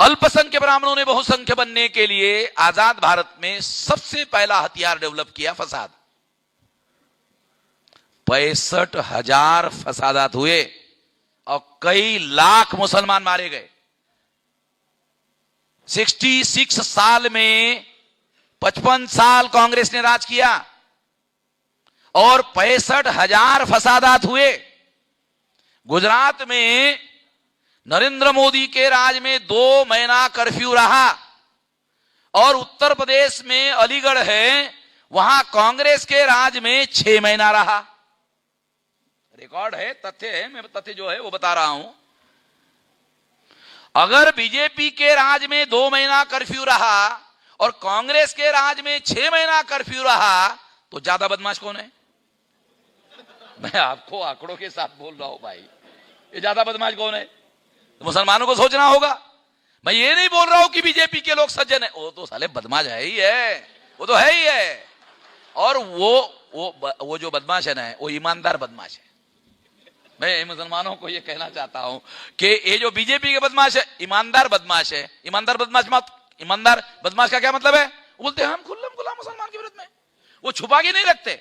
अल्पसंख्य ब्राह्मणों ने बहुसंख्य बनने के लिए आजाद भारत में सबसे पहला हथियार डेवलप किया, फसाद। 65,000 फसादात हुए और कई लाख मुसलमान मारे गए। 66 साल में 55 साल कांग्रेस ने राज किया और 65,000 फसादात हुए। गुजरात में नरेंद्र मोदी के राज में 2 महीना कर्फ्यू रहा और उत्तर प्रदेश में अलीगढ़ है, वहां कांग्रेस के राज में 6 महीना रहा। रिकॉर्ड है, तथ्य है, मैं तथ्य जो है वो बता रहा हूं। अगर बीजेपी के राज में 2 महीना कर्फ्यू रहा और कांग्रेस के राज में 6 महीना कर्फ्यू रहा तो ज्यादा बदमाश कौन है? मैं आपको आंकड़ों के साथ बोल रहा हूं भाई, ये ज्यादा बदमाश कौन है? तो मुसलमानों को सोचना होगा। मैं ये नहीं बोल रहा हूं कि बीजेपी के लोग सज्जन है, वो तो साले बदमाश है ही है, वो तो है ही है। और वो जो बदमाश है ना, वो ईमानदार बदमाश है। मैं मुसलमानों को ये कहना चाहता हूं कि ये जो बीजेपी के बदमाश है, ईमानदार बदमाश है। ईमानदार बदमाश का क्या मतलब है? वो बोलते हैं हम खुल्लम खुल्ला मुसलमान के विरोध में, वो छुपा के नहीं रखते,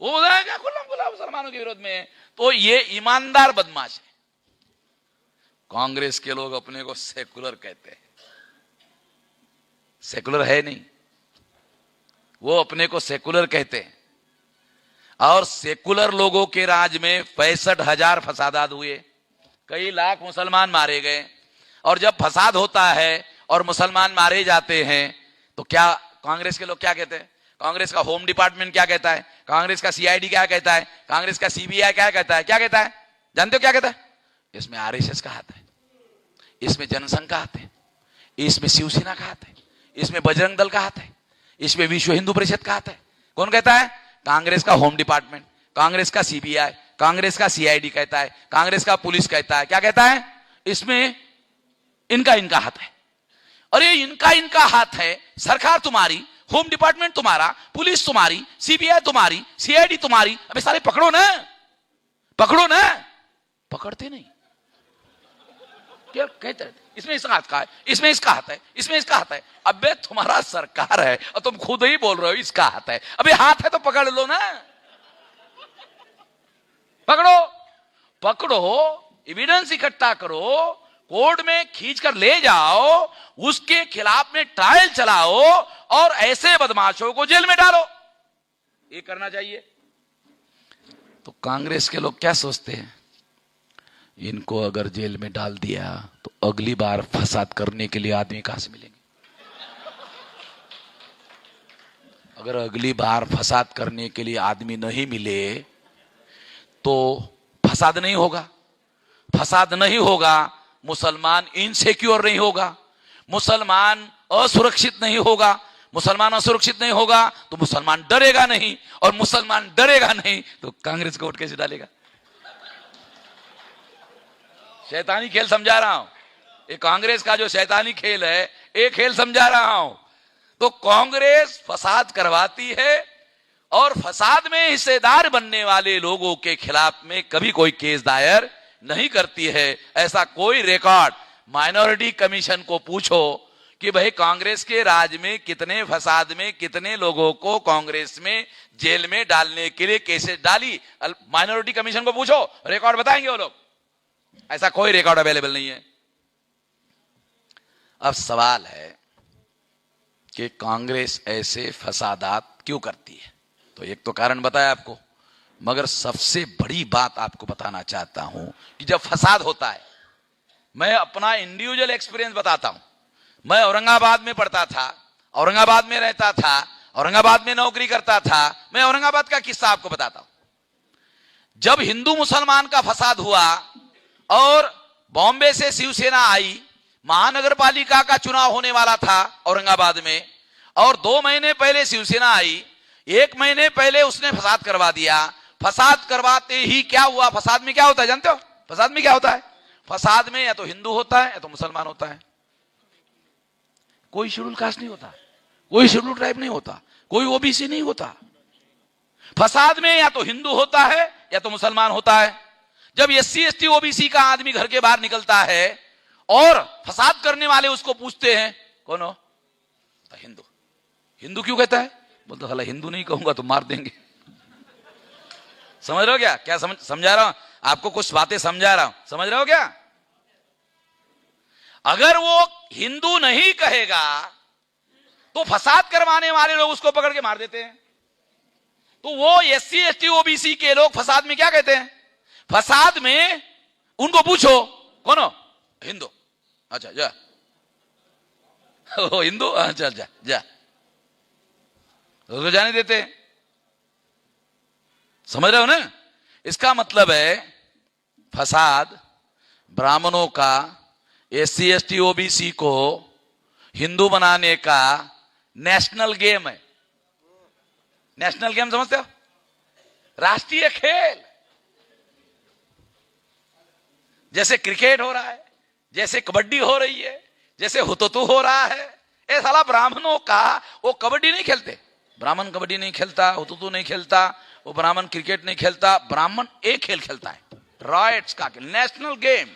वो बोलते हैं क्या खुल्लम खुल्ला मुसलमानों के विरोध में, तो ये ईमानदार बदमाश है। कांग्रेस के लोग अपने को सेकुलर कहते हैं, सेकुलर है नहीं, वो अपने को सेकुलर कहते हैं। और सेकुलर लोगों के राज में 65,000 फसादात हुए, कई लाख मुसलमान मारे गए। और जब फसाद होता है और मुसलमान मारे जाते हैं तो क्या कांग्रेस के लोग क्या कहते हैं? कांग्रेस का होम डिपार्टमेंट क्या कहता है? कांग्रेस का सीआईडी क्या कहता है? कांग्रेस का सीबीआई क्या कहता है? क्या कहता है? जानते हो क्या कहता है? इसमें आरएसएस का हाथ है, इसमें जनसंघ का हाथ है, इसमें शिवसेना का हाथ है, इसमें बजरंग दल का हाथ है, इसमें विश्व हिंदू परिषद का हाथ है। कौन कहता है? कांग्रेस का होम डिपार्टमेंट, कांग्रेस का सीबीआई, कांग्रेस का सीआईडी कहता है, कांग्रेस का पुलिस कहता है। क्या कहता है? इसमें इनका हाथ है। और ये इनका हाथ है। सरकार तुम्हारी, होम डिपार्टमेंट तुम्हारा, पुलिस तुम्हारी, सीबीआई तुम्हारी, सीआईडी तुम्हारी। अबे सारे पकड़ो ना, पकड़ो ना। पकड़ते नहीं, क्या कहते हैं? इसमें इसका हाथ का है, इसमें इसका हाथ है, इसमें इसका हाथ है। अबे तुम्हारा सरकार है और तुम खुद ही बोल रहे हो इसका हाथ है। अबे हाथ है तो पकड़ लो ना, पकड़ो, एविडेंस इकट्ठा करो, कोर्ट में खींच कर ले जाओ, उसके खिलाफ में ट्रायल चलाओ और ऐसे बदमाशों को जेल में डालो। ये करना चाहिए। तो कांग्रेस के लोग क्या सोचते हैं? इनको अगर जेल में डाल दिया तो अगली बार फसाद करने के लिए आदमी कहां से मिलेंगे? अगर अगली बार फसाद करने के लिए आदमी नहीं मिले तो फसाद नहीं होगा। फसाद नहीं होगा, मुसलमान इनसिक्योर नहीं होगा, मुसलमान असुरक्षित नहीं होगा। मुसलमान असुरक्षित नहीं होगा तो मुसलमान डरेगा नहीं, और मुसलमान डरेगा नहीं तो कांग्रेस को वोट कैसे डालेगा? शैतानी खेल समझा रहा हूं, ये कांग्रेस का जो शैतानी खेल है, एक खेल समझा रहा हूं। तो कांग्रेस फसाद करवाती है और फसाद में हिस्सेदार बनने वाले लोगों के खिलाफ में कभी कोई केस दायर नहीं करती है। ऐसा कोई रिकॉर्ड माइनॉरिटी कमीशन को पूछो कि भाई कांग्रेस के राज में कितने फसाद में कितने लोगों को कांग्रेस में जेल में डालने के लिए केसेस डाली, माइनॉरिटी कमीशन को पूछो, रिकॉर्ड बताएंगे वो लोग। ऐसा कोई रिकॉर्ड अवेलेबल नहीं है। अब सवाल है कि कांग्रेस ऐसे फसादात क्यों करती है? तो एक तो कारण बताया आपको, मगर सबसे बड़ी बात आपको बताना चाहता हूं कि जब फसाद होता है, मैं अपना इंडिविजुअल एक्सपीरियंस बताता हूं। मैं औरंगाबाद में पढ़ता था, औरंगाबाद में रहता था, औरंगाबाद में नौकरी करता था। मैं औरंगाबाद का किस्सा आपको बताता हूं। जब हिंदू मुसलमान का फसाद हुआ और बॉम्बे से शिवसेना आई, महानगर पालिका का चुनाव होने वाला था औरंगाबाद में, और 2 महीने पहले शिवसेना आई, 1 महीने पहले उसने फसाद करवा दिया। फसाद करवाते ही क्या हुआ? फसाद में क्या होता है जानते हो? फसाद में क्या होता है? फसाद में या तो हिंदू होता है या तो मुसलमान होता है। कोई शेड्यूल कास्ट नहीं होता, कोई शेड्यूल ट्राइब नहीं होता, कोई ओबीसी नहीं होता। फसाद में या तो हिंदू होता है या तो मुसलमान होता है। जब एससी एसटी ओबीसी का आदमी घर के बाहर निकलता है और फसाद करने वाले उसको पूछते हैं कौन हो, तो हिंदू। हिंदू क्यों कहता है? बोलते हला हिंदू नहीं कहूंगा तो मार देंगे। समझ रहे हो क्या? क्या समझा रहा हूं आपको, कुछ बातें समझा रहा हूं, समझ रहे हो क्या? अगर वो हिंदू नहीं कहेगा तो फसाद करवाने वाले लोग उसको पकड़ के मार देते हैं। तो वो एससी एसटी ओबीसी के लोग फसाद में क्या कहते हैं? फसाद में उनको पूछो कौन हो, हिंदू। अच्छा जा, ओ हिंदू, अच्छा जा जा, तो जाने देते हैं। समझ रहे हो ना? इसका मतलब है फसाद ब्राह्मणों का एससी एसटी ओबीसी को हिंदू बनाने का नेशनल गेम है। नेशनल गेम समझते हो? राष्ट्रीय खेल। जैसे क्रिकेट हो रहा है, जैसे कबड्डी हो रही है, जैसे हुतुतु हो रहा है, ये साला ब्राह्मणों का, वो कबड्डी नहीं खेलते, ब्राह्मण कबड्डी नहीं खेलता, हुतुतु नहीं खेलता, वो ब्राह्मण क्रिकेट नहीं खेलता, ब्राह्मण एक खेल खेलता है, रॉयट्स का खेल, नेशनल गेम।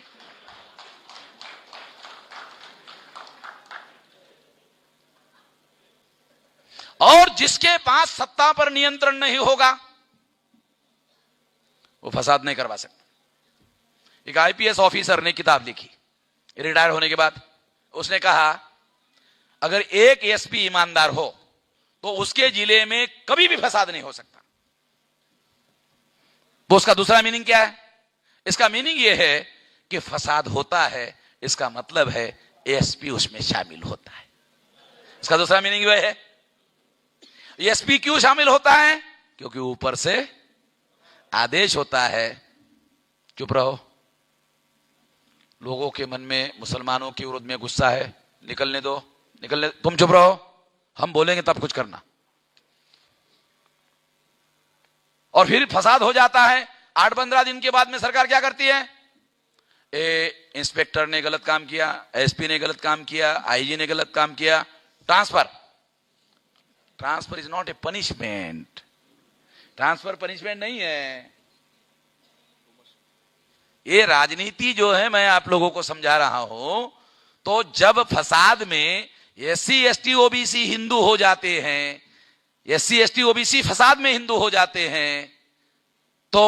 और जिसके पास सत्ता पर नियंत्रण नहीं होगा वो फसाद नहीं करवा सकता। एक आईपीएस ऑफिसर ने किताब लिखी रिटायर होने के बाद। उसने कहा अगर एक एसपी ईमानदार हो तो उसके जिले में कभी भी फसाद नहीं हो सकता। तो उसका दूसरा मीनिंग क्या है? इसका मीनिंग यह है कि फसाद होता है, इसका मतलब है एसपी उसमें शामिल होता है। इसका दूसरा मीनिंग वह है। एसपी क्यों शामिल होता है? क्योंकि ऊपर से आदेश होता है। चुप रहो, लोगों के मन में मुसलमानों के विरोध में गुस्सा है, निकलने दो, निकलने, तुम चुप रहो, हम बोलेंगे तब कुछ करना। और फिर फसाद हो जाता है। 8-15 दिन के बाद में सरकार क्या करती है? इंस्पेक्टर ने गलत काम किया, एसपी ने गलत काम किया, आईजी ने गलत काम किया, transfer. Transfer is not a punishment. Transfer punishment नहीं है। ये राजनीति जो है, मैं आप लोगों को समझा रहा हूं। तो जब फसाद में एससी एसटी ओबीसी हिंदू हो जाते हैं, एससी एसटी ओबीसी फसाद में हिंदू हो जाते हैं, तो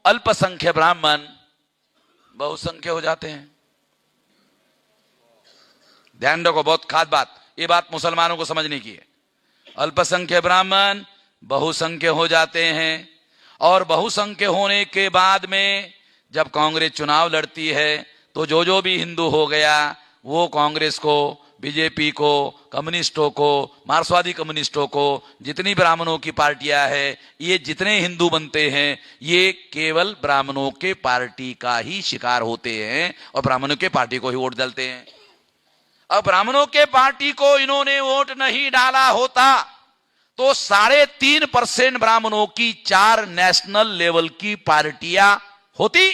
अल्पसंख्यक ब्राह्मण बहुसंख्य हो जाते हैं। ध्यान रखो, बहुत खास बात, ये बात मुसलमानों को समझने की है। अल्पसंख्यक ब्राह्मण बहुसंख्य हो जाते हैं, और बहुसंख्य होने के बाद में जब कांग्रेस चुनाव लड़ती है तो जो भी हिंदू हो गया वो कांग्रेस को, बीजेपी को, कम्युनिस्टों को, मार्क्सवादी कम्युनिस्टों को, जितनी ब्राह्मणों की पार्टियां हैं, ये जितने हिंदू बनते हैं ये केवल ब्राह्मणों के पार्टी का ही शिकार होते हैं और ब्राह्मणों के पार्टी को ही वोट डालते हैं। अब ब्राह्मणों के पार्टी को इन्होंने वोट नहीं डाला होता तो 3.5% ब्राह्मणों की 4 नेशनल लेवल की पार्टियां होती।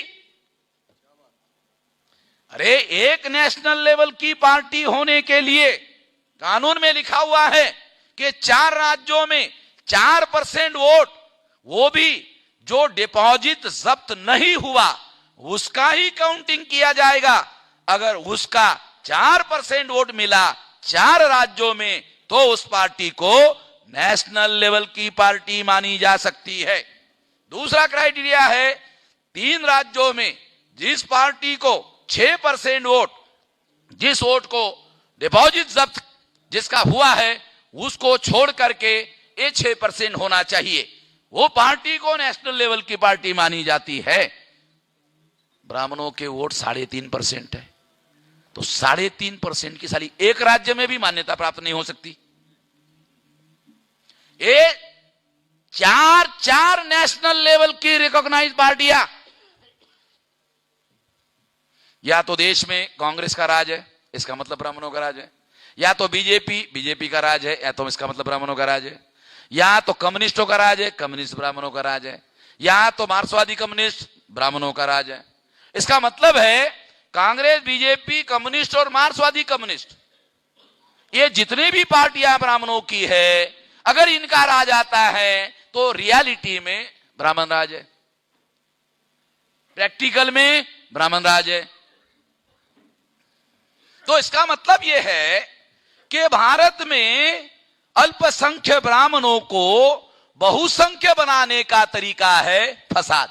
अरे एक नेशनल लेवल की पार्टी होने के लिए कानून में लिखा हुआ है कि 4 राज्यों में 4% वोट, वो भी जो डिपॉजिट जब्त नहीं हुआ उसका ही काउंटिंग किया जाएगा। अगर उसका 4% वोट मिला 4 राज्यों में तो उस पार्टी को नेशनल लेवल की पार्टी मानी जा सकती है। दूसरा क्राइटेरिया है 3 राज्यों में जिस पार्टी को 6% वोट, जिस वोट को डिपॉजिट जब्त जिसका हुआ है उसको छोड़ करके ये 6% होना चाहिए, वो पार्टी को नेशनल लेवल की पार्टी मानी जाती है। ब्राह्मणों के वोट 3.5% है, तो 3.5% की साली एक राज्य में भी मान्यता प्राप्त नहीं हो सकती। ये 4 नेशनल लेवल की रिकॉग्नाइज पार्टियां, या तो देश में कांग्रेस का राज है, इसका मतलब ब्राह्मणों का राज है, या तो बीजेपी का राज है, या तो इसका मतलब ब्राह्मणों का राज है, या तो कम्युनिस्टों का राज है, कम्युनिस्ट ब्राह्मणों का राज है, या तो मार्क्सवादी कम्युनिस्ट ब्राह्मणों का राज है। इसका मतलब है कांग्रेस, बीजेपी, कम्युनिस्ट और मार्क्सवादी कम्युनिस्ट, ये जितनी भी पार्टियां ब्राह्मणों की है, अगर इनका राज आता है तो रियलिटी में ब्राह्मण राज है, प्रैक्टिकल में ब्राह्मण राज है। तो इसका मतलब यह है कि भारत में अल्पसंख्य ब्राह्मणों को बहुसंख्य बनाने का तरीका है फसाद।